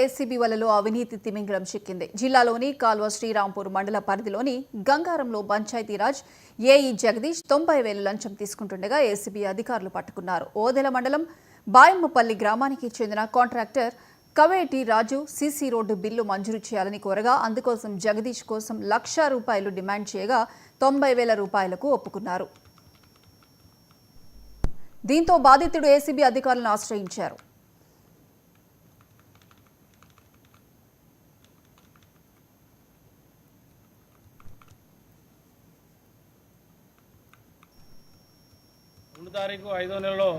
ACB వలలో అవినీతి తిమింగలం చిక్కింది. జిల్లాలోని కాల్వ శ్రీరాంపూర్ మండల పరిధిలోని గంగారంలో పంచాయతీరాజ్ ఏఈ జగదీష్ 90,000 లంచం తీసుకుంటుండగా ఏసీబీ అధికారులు పట్టుకున్నారు. ఓదెల మండలం బాయమ్మపల్లి గ్రామానికి చెందిన కాంట్రాక్టర్ కవేటి రాజు సీసీ రోడ్డు బిల్లు మంజూరు చేయాలని కోరగా అందుకోసం జగదీష్ కోసం ₹1,00,000 డిమాండ్ చేయగా 90,000 రూపాయలకు ఒప్పుకున్నారు. దీంతో బాధితుడు ఏసీబీ అధికారులను ఆశ్రయించారు. తారీఖు 5వ నెలలో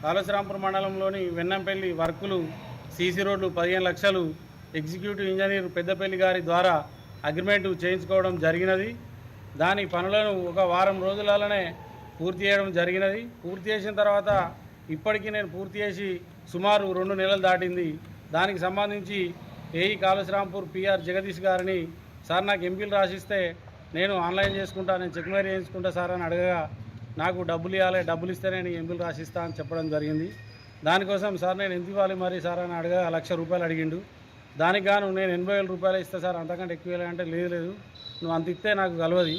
కాళశ్రాంపూర్ మండలంలోని వెన్నంపల్లి వర్కులు సీసీ రోడ్లు 15 లక్షలు ఎగ్జిక్యూటివ్ ఇంజనీర్ పెద్దపల్లి గారి ద్వారా అగ్రిమెంట్ చేయించుకోవడం జరిగినది. దాని పనులను ఒక వారం రోజులలోనే పూర్తి చేయడం జరిగినది. పూర్తి చేసిన తర్వాత ఇప్పటికీ నేను పూర్తి చేసి సుమారు 2 నెలలు దాటింది. దానికి సంబంధించి ఏఈ కాళశ్రాంపూర్ పిఆర్ జగదీష్ గారిని సార్ నాకు ఎంపీలు రాసిస్తే నేను ఆన్లైన్ చేసుకుంటా, నేను చెక్ మేరీ చేయించుకుంటా సార్ అని అడగగా నాకు డబ్బులు ఇవ్వాలి, డబ్బులు ఇస్తే నేను ఎంపీలు రాసిస్తా అని చెప్పడం జరిగింది. దానికోసం సార్ నేను ఎంత ఇవ్వాలి మరి సార్ అని అడగా ₹1,00,000 అడిగిండు. దానికి గాను నేను ₹80,000 ఇస్తా సార్, అంతకంటే ఎక్కువ ఇవ్వాలంటే లేదు నువ్వు అంత ఇస్తే నాకు కలవది,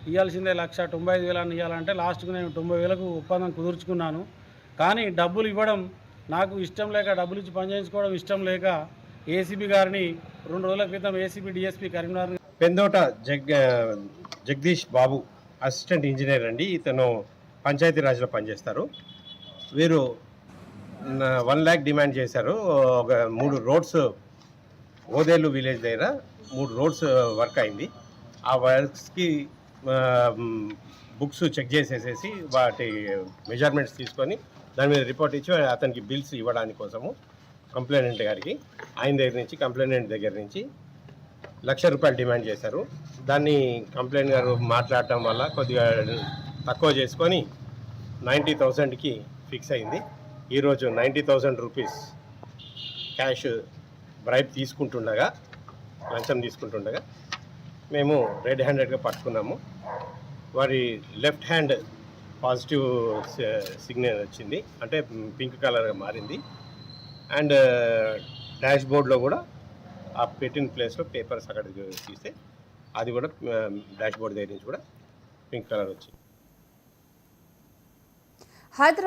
ఇవ్వాల్సిందే 1,95,000 అని ఇవ్వాలంటే లాస్ట్కు నేను 90,000కు ఒప్పందం కుదుర్చుకున్నాను. కానీ డబ్బులు ఇవ్వడం నాకు ఇష్టం లేక, డబ్బులు ఇచ్చి పని చేయించుకోవడం ఇష్టం లేక ఏసీబీ గారిని 2 రోజుల క్రితం ఏసీబీ డిఎస్పీ కరీంనగర్ పెందోట జగదీష్ బాబు అసిస్టెంట్ ఇంజనీర్ అండి. ఇతను పంచాయతీరాజ్లో పనిచేస్తారు. వీరు 1 lakh డిమాండ్ చేశారు. ఒక 3 రోడ్స్ ఓదేలు విలేజ్ దగ్గర 3 రోడ్స్ వర్క్ అయింది. ఆ వర్క్స్కి బుక్స్ చెక్ చేసేసేసి వాటి మెజర్మెంట్స్ తీసుకొని దాని మీద రిపోర్ట్ ఇచ్చి అతనికి బిల్స్ ఇవ్వడానికి కోసము కంప్లైనెంట్ గారికి కంప్లైనెంట్ దగ్గర నుంచి ₹1,00,000 డిమాండ్ చేశారు. దాన్ని కంప్లైంట్ గారు మాట్లాడటం వల్ల కొద్దిగా తక్కువ చేసుకొని 90,000కి ఫిక్స్ అయింది. ఈరోజు ₹90,000 క్యాష్ బ్రైబ్ లంచం తీసుకుంటుండగా మేము రెడ్ హ్యాండెడ్గా పట్టుకున్నాము. వారి లెఫ్ట్ హ్యాండ్ పాజిటివ్ సిగ్నల్ వచ్చింది, అంటే పింక్ కలర్గా మారింది. అండ్ డాష్ బోర్డ్లో కూడా ఆ పెట్టిన ప్లేస్లో పేపర్స్ అక్కడ తీస్తే అది కూడా డాష్ బోర్డ్ దగ్గర నుంచి కూడా పింక్ కలర్ వచ్చింది. హైదరాబాద్